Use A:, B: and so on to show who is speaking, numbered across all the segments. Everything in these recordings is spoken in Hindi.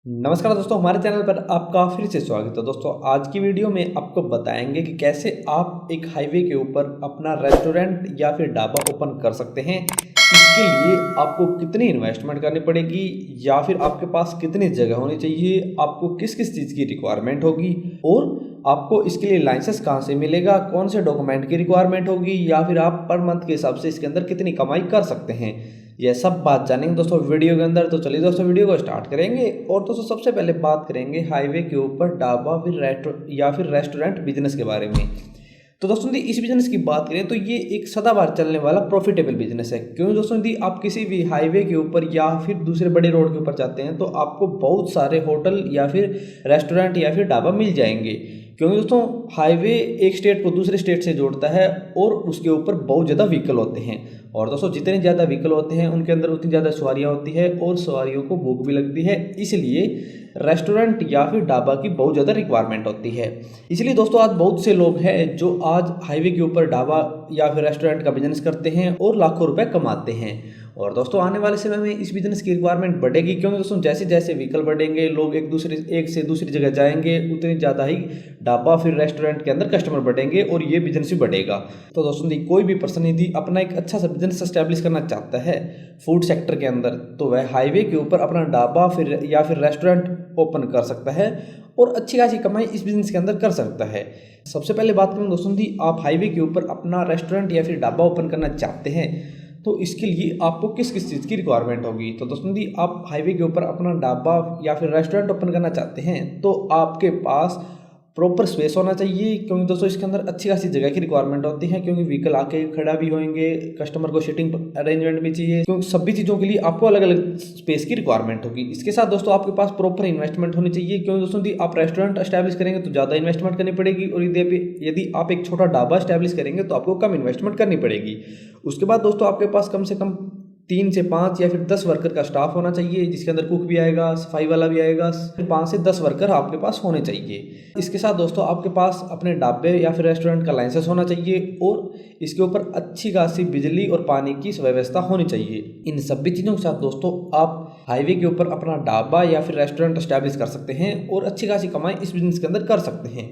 A: नमस्कार दोस्तों, हमारे चैनल पर आपका फिर से स्वागत है। दोस्तों आज की वीडियो में आपको बताएंगे कि कैसे आप एक हाईवे के ऊपर अपना रेस्टोरेंट या फिर ढाबा ओपन कर सकते हैं। इसके लिए आपको कितनी इन्वेस्टमेंट करनी पड़ेगी या फिर आपके पास कितनी जगह होनी चाहिए, आपको किस किस चीज़ की रिक्वायरमेंट होगी और आपको इसके लिए लाइसेंस कहाँ से मिलेगा, कौन से डॉक्यूमेंट की रिक्वायरमेंट होगी या फिर आप पर मंथ के हिसाब से इसके अंदर कितनी कमाई कर सकते हैं। यह सब बात जानेंगे दोस्तों वीडियो के अंदर। तो चलिए दोस्तों वीडियो को स्टार्ट करेंगे। और दोस्तों सबसे पहले बात करेंगे हाईवे के ऊपर ढाबा फिर रेस्टोरेंट बिजनेस के बारे में। तो दोस्तों यदि इस बिजनेस की बात करें तो ये एक सदाबहार चलने वाला प्रॉफिटेबल बिजनेस है। क्यों दोस्तों, यदि आप किसी भी हाईवे के ऊपर या फिर दूसरे बड़े रोड के ऊपर जाते हैं तो आपको बहुत सारे होटल या फिर रेस्टोरेंट या फिर ढाबा मिल जाएंगे। क्योंकि दोस्तों हाईवे एक स्टेट को दूसरे स्टेट से जोड़ता है और उसके ऊपर बहुत ज़्यादा व्हीकल होते हैं। और दोस्तों जितने ज़्यादा व्हीकल होते हैं उनके अंदर उतनी ज़्यादा सवारियाँ होती है और सवारियों को भूख भी लगती है, इसलिए रेस्टोरेंट या फिर ढाबा की बहुत ज़्यादा रिक्वायरमेंट होती है। इसलिए दोस्तों आज बहुत से लोग हैं जो आज हाईवे के ऊपर ढाबा या फिर रेस्टोरेंट का बिजनेस करते हैं और लाखों रुपए कमाते हैं। और दोस्तों आने वाले समय में इस बिजनेस की रिक्वायरमेंट बढ़ेगी, क्योंकि दोस्तों जैसे जैसे व्हीकल बढ़ेंगे, लोग एक से दूसरी जगह जाएंगे, उतनी ज़्यादा ही ढाबा फिर रेस्टोरेंट के अंदर कस्टमर बढ़ेंगे और ये बिजनेस भी बढ़ेगा। तो दोस्तों कोई भी पर्सन यदि अपना एक अच्छा सा बिजनेस एस्टैब्लिश करना चाहता है फूड सेक्टर के अंदर, तो वह हाईवे के ऊपर अपना ढाबा फिर रेस्टोरेंट ओपन कर सकता है और अच्छी खासी कमाई इस बिजनेस के अंदर कर सकता है। सबसे पहले बात करें दोस्तों यदि आप हाईवे के ऊपर अपना रेस्टोरेंट या फिर ढाबा ओपन करना चाहते हैं तो इसके लिए आपको किस किस चीज़ की रिक्वायरमेंट होगी। तो दोस्तों यदि आप हाईवे के ऊपर अपना ढाबा या फिर रेस्टोरेंट ओपन करना चाहते हैं तो आपके पास प्रॉपर स्पेस होना चाहिए, क्योंकि दोस्तों इसके अंदर अच्छी खासी जगह की रिक्वायरमेंट होती है, क्योंकि व्हीकल आके खड़ा भी होंगे, कस्टमर को सीटिंग अरेंजमेंट भी चाहिए, क्योंकि सभी चीज़ों के लिए आपको अलग अलग स्पेस की रिक्वायरमेंट होगी। इसके साथ दोस्तों आपके पास प्रॉपर इन्वेस्टमेंट होनी चाहिए, क्योंकि दोस्तों यदि आप रेस्टोरेंट एस्टैब्लिश करेंगे तो ज़्यादा इन्वेस्टमेंट करनी पड़ेगी और यदि आप एक छोटा ढाबा एस्टैब्लिश करेंगे तो आपको कम इन्वेस्टमेंट करनी पड़ेगी। उसके बाद दोस्तों आपके पास कम से कम 3 से 5 या फिर 10 वर्कर का स्टाफ होना चाहिए, जिसके अंदर कुक भी आएगा, सफाई वाला भी आएगा। 5 से 10 वर्कर आपके पास होने चाहिए। इसके साथ दोस्तों आपके पास अपने ढाबे या फिर रेस्टोरेंट का लाइसेंस होना चाहिए और इसके ऊपर अच्छी खासी बिजली और पानी की व्यवस्था होनी चाहिए। इन सभी चीज़ों के साथ दोस्तों आप हाईवे के ऊपर अपना ढाबा या फिर रेस्टोरेंट एस्टैब्लिश कर सकते हैं और अच्छी खासी कमाई इस बिजनेस के अंदर कर सकते हैं।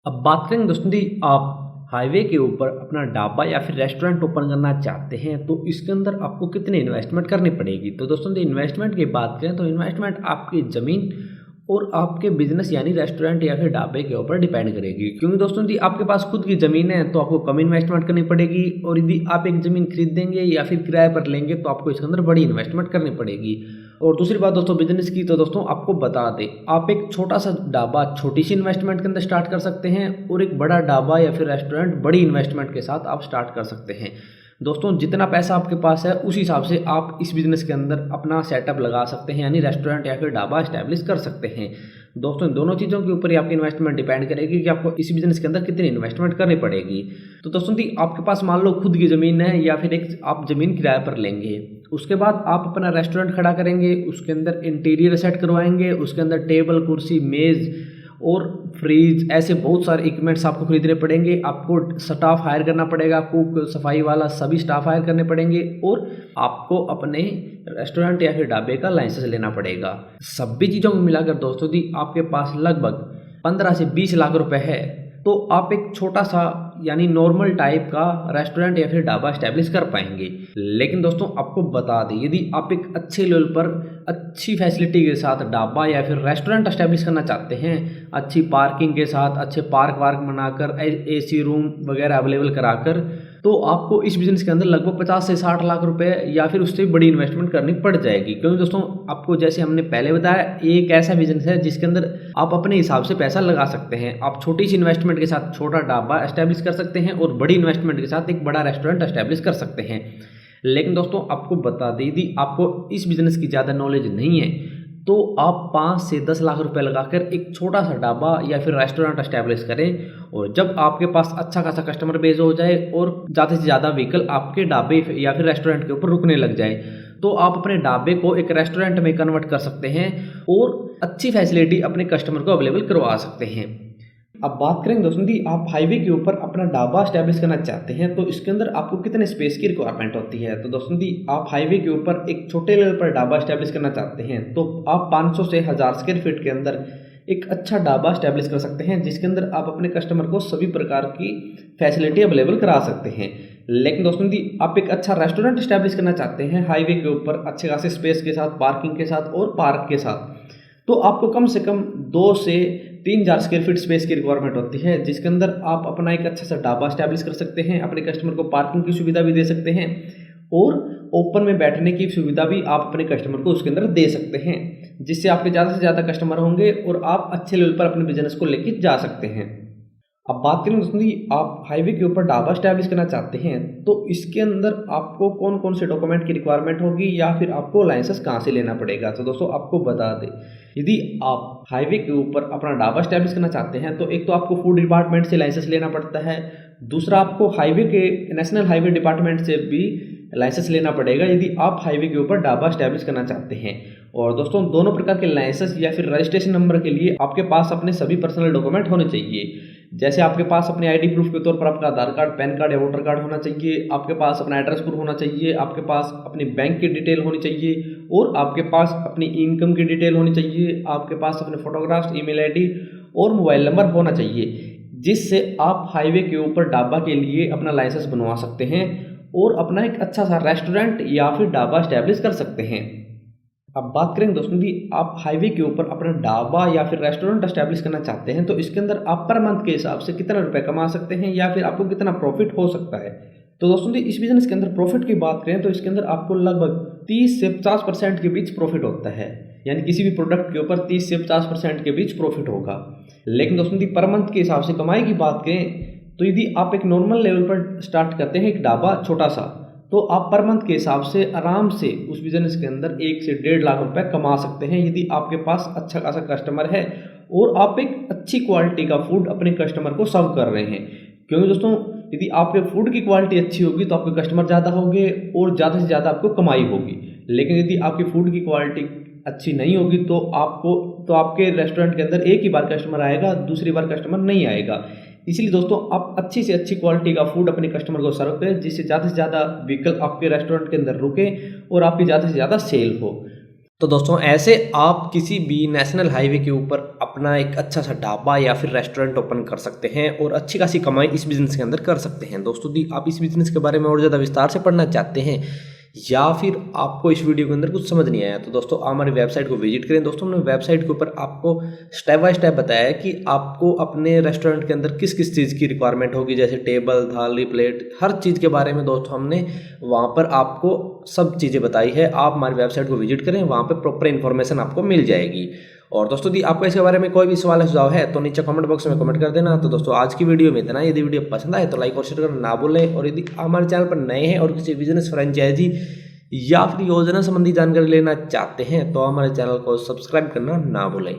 A: अब बात करेंगे दोस्तों आप हाईवे के ऊपर अपना ढाबा या फिर रेस्टोरेंट ओपन करना चाहते हैं तो इसके अंदर आपको कितनी इन्वेस्टमेंट करनी पड़ेगी। तो दोस्तों इन्वेस्टमेंट की बात करें तो इन्वेस्टमेंट आपकी ज़मीन और आपके बिजनेस यानी रेस्टोरेंट या फिर ढाबे के ऊपर डिपेंड करेगी। क्योंकि दोस्तों यदि आपके पास खुद की ज़मीन है तो आपको कम इन्वेस्टमेंट करनी पड़ेगी, और यदि आप एक ज़मीन खरीदेंगे या फिर किराए पर लेंगे तो आपको इसके अंदर बड़ी इन्वेस्टमेंट करनी पड़ेगी। और दूसरी बात दोस्तों बिजनेस की, तो दोस्तों आपको बता दें आप एक छोटा सा ढाबा छोटी सी इन्वेस्टमेंट के अंदर स्टार्ट कर सकते हैं और एक बड़ा ढाबा या फिर रेस्टोरेंट बड़ी इन्वेस्टमेंट के साथ आप स्टार्ट कर सकते हैं। दोस्तों जितना पैसा आपके पास है उस हिसाब से आप इस बिज़नेस के अंदर अपना सेटअप लगा सकते हैं, यानी रेस्टोरेंट या फिर ढाबा एस्टैब्लिश कर सकते हैं। दोस्तों दोनों चीज़ों के ऊपर ही आपकी इन्वेस्टमेंट डिपेंड करेगी कि आपको इस बिज़नेस के अंदर कितनी इन्वेस्टमेंट करनी पड़ेगी। तो दोस्तों आपके पास मान लो खुद की ज़मीन है या फिर एक आप ज़मीन किराए पर लेंगे, उसके बाद आप अपना रेस्टोरेंट खड़ा करेंगे, उसके अंदर इंटीरियर सेट करवाएंगे, उसके अंदर टेबल कुर्सी मेज़ और फ्रिज ऐसे बहुत सारे इक्विपमेंट्स आपको खरीदने पड़ेंगे। आपको स्टाफ हायर करना पड़ेगा, कुक सफाई वाला सभी स्टाफ हायर करने पड़ेंगे और आपको अपने रेस्टोरेंट या फिर ढाबे का लाइसेंस लेना पड़ेगा। सभी चीज़ों को मिलाकर दोस्तों यदि आपके पास लगभग 15 से 20 लाख रुपए है तो आप एक छोटा सा यानी नॉर्मल टाइप का रेस्टोरेंट या फिर ढाबा एस्टैब्लिश कर पाएंगे। लेकिन दोस्तों आपको बता दें यदि आप एक अच्छे लेवल पर अच्छी फैसिलिटी के साथ ढाबा या फिर रेस्टोरेंट एस्टैब्लिश करना चाहते हैं, अच्छी पार्किंग के साथ अच्छे पार्क वार्क बनाकर एसी रूम वगैरह अवेलेबल कराकर, तो आपको इस बिज़नेस के अंदर लगभग 50 से 60 लाख रुपए या फिर उससे बड़ी इन्वेस्टमेंट करनी पड़ जाएगी। क्योंकि दोस्तों आपको जैसे हमने पहले बताया ये एक ऐसा बिज़नेस है जिसके अंदर आप अपने हिसाब से पैसा लगा सकते हैं। आप छोटी सी इन्वेस्टमेंट के साथ छोटा ढाबा एस्टैब्लिश कर सकते हैं और बड़ी इन्वेस्टमेंट के साथ एक बड़ा रेस्टोरेंट एस्टैब्लिश कर सकते हैं। लेकिन दोस्तों आपको बता दें यदि आपको इस बिज़नेस की ज़्यादा नॉलेज नहीं है तो आप 5 से 10 लाख रुपए लगाकर एक छोटा सा ढाबा या फिर रेस्टोरेंट एस्टैब्लिश करें, और जब आपके पास अच्छा खासा कस्टमर बेस हो जाए और ज़्यादा से ज़्यादा व्हीकल आपके ढाबे या फिर रेस्टोरेंट के ऊपर रुकने लग जाए तो आप अपने ढाबे को एक रेस्टोरेंट में कन्वर्ट कर सकते हैं और अच्छी फैसिलिटी अपने कस्टमर को अवेलेबल करवा सकते हैं। अब बात करें दोस्तों दी, आप हाईवे के ऊपर अपना ढाबा स्टैब्लिश करना चाहते हैं तो इसके अंदर आपको कितने स्पेस की रिक्वायरमेंट होती है। तो दोस्तों दी, आप हाईवे के ऊपर एक छोटे लेवल पर ढाबा स्टैब्लिश करना चाहते हैं तो आप 500 से 1000 स्क्वायर फीट के अंदर एक अच्छा ढाबा स्टैब्लिश कर सकते हैं, जिसके अंदर आप अपने कस्टमर को सभी प्रकार की फैसिलिटी अवेलेबल करा सकते हैं। लेकिन दोस्तों दी, आप एक अच्छा रेस्टोरेंट स्टैब्लिश करना चाहते हैं हाईवे के ऊपर अच्छे खासे स्पेस के साथ, पार्किंग के साथ और पार्क के साथ, तो आपको कम से कम 2 से 3000 स्क्वायर फीट स्पेस की रिक्वायरमेंट होती है, जिसके अंदर आप अपना एक अच्छा सा ढाबा स्टैब्लिश कर सकते हैं, अपने कस्टमर को पार्किंग की सुविधा भी दे सकते हैं और ओपन में बैठने की सुविधा भी आप अपने कस्टमर को उसके अंदर दे सकते हैं, जिससे आपके ज़्यादा से ज़्यादा कस्टमर होंगे और आप अच्छे लेवल पर अपने बिजनेस को लेकर जा सकते हैं। अब बात करें दोस्तों जी, आप हाईवे के ऊपर ढाबा स्टैब्लिश करना चाहते हैं तो इसके अंदर आपको कौन कौन से डॉक्यूमेंट की रिक्वायरमेंट होगी या फिर आपको लाइसेंस कहाँ से लेना पड़ेगा। तो दोस्तों आपको बता दें, यदि आप हाईवे के ऊपर अपना ढाबा स्टैब्लिश करना चाहते हैं तो एक तो आपको फूड डिपार्टमेंट से लाइसेंस लेना पड़ता है, दूसरा आपको हाईवे के नेशनल हाईवे डिपार्टमेंट से भी लाइसेंस लेना पड़ेगा यदि आप हाईवे के ऊपर ढाबा स्टैब्लिश करना चाहते हैं। और दोस्तों दोनों प्रकार के लाइसेंस या फिर रजिस्ट्रेशन नंबर के लिए आपके पास अपने सभी पर्सनल डॉक्यूमेंट होने चाहिए। जैसे आपके पास अपने आईडी प्रूफ के तौर पर आपका आधार कार्ड, पैन कार्ड या वोटर कार्ड होना चाहिए, आपके पास अपना एड्रेस प्रूफ होना चाहिए, आपके पास अपनी बैंक की डिटेल होनी चाहिए और आपके पास अपनी इनकम की डिटेल होनी चाहिए, आपके पास अपने फोटोग्राफ्स, ईमेल आईडी और मोबाइल नंबर होना चाहिए, जिससे आप हाईवे के ऊपर ढाबा के लिए अपना लाइसेंस बनवा सकते हैं और अपना एक अच्छा सा रेस्टोरेंट या फिर ढाबा स्टैब्लिश कर सकते हैं। अब बात करें दोस्तों जी, आप हाईवे के ऊपर अपना ढाबा या फिर रेस्टोरेंट एस्टैब्लिश करना चाहते हैं तो इसके अंदर आप पर मंथ के हिसाब से कितना रुपए कमा सकते हैं या फिर आपको कितना प्रॉफिट हो सकता है। तो दोस्तों जी, इस बिजनेस के अंदर प्रॉफिट की बात करें तो इसके अंदर आपको लगभग 30 से 50% के बीच प्रॉफिट होता है, यानी किसी भी प्रोडक्ट के ऊपर 30 से 50% के बीच प्रॉफिट होगा। लेकिन दोस्तों जी, पर मंथ के हिसाब से कमाई की बात करें तो यदि आप एक नॉर्मल लेवल पर स्टार्ट करते हैं एक ढाबा छोटा सा, तो आप पर मंथ के हिसाब से आराम से उस बिजनेस के अंदर 1 से 1.5 लाख रुपए कमा सकते हैं यदि आपके पास अच्छा खासा कस्टमर है और आप एक अच्छी क्वालिटी का फूड अपने कस्टमर को सर्व कर रहे हैं। क्योंकि दोस्तों, यदि आपके फूड की क्वालिटी अच्छी होगी तो आपके कस्टमर ज़्यादा होंगे और ज़्यादा से ज़्यादा आपको कमाई होगी। लेकिन यदि आपकी फूड की क्वालिटी अच्छी नहीं होगी तो आपके रेस्टोरेंट के अंदर एक ही बार कस्टमर आएगा, दूसरी बार कस्टमर नहीं आएगा। इसलिए दोस्तों, आप अच्छी से अच्छी क्वालिटी का फूड अपने कस्टमर को सर्व करें, जिससे ज़्यादा से ज़्यादा व्हीकल आपके रेस्टोरेंट के अंदर रुके और आपकी ज़्यादा से ज़्यादा सेल हो। तो दोस्तों, ऐसे आप किसी भी नेशनल हाईवे के ऊपर अपना एक अच्छा सा ढाबा या फिर रेस्टोरेंट ओपन कर सकते हैं और अच्छी खासी कमाई इस बिज़नेस के अंदर कर सकते हैं। दोस्तों जी, आप इस बिज़नेस के बारे में और ज़्यादा विस्तार से पढ़ना चाहते हैं या फिर आपको इस वीडियो के अंदर कुछ समझ नहीं आया तो दोस्तों हमारी वेबसाइट को विजिट करें। दोस्तों, हमने वेबसाइट के ऊपर आपको स्टेप बाय स्टेप बताया है कि आपको अपने रेस्टोरेंट के अंदर किस किस चीज़ की रिक्वायरमेंट होगी, जैसे टेबल, थाली, प्लेट, हर चीज़ के बारे में दोस्तों हमने वहाँ पर आपको सब चीज़ें बताई है। आप हमारी वेबसाइट को विजिट करें, वहाँ पर प्रॉपर इन्फॉर्मेशन आपको मिल जाएगी। और दोस्तों जी, आपको इसके बारे में कोई भी सवाल सुझाव है तो नीचे कमेंट बॉक्स में कमेंट कर देना। तो दोस्तों, आज की वीडियो में इतना। यदि वीडियो पसंद आए तो लाइक और शेयर करना ना भूलें और यदि हमारे चैनल पर नए हैं और किसी बिजनेस फ्रेंचाइजी या फिर योजना संबंधी जानकारी लेना चाहते हैं तो हमारे चैनल को सब्सक्राइब करना ना भूलें।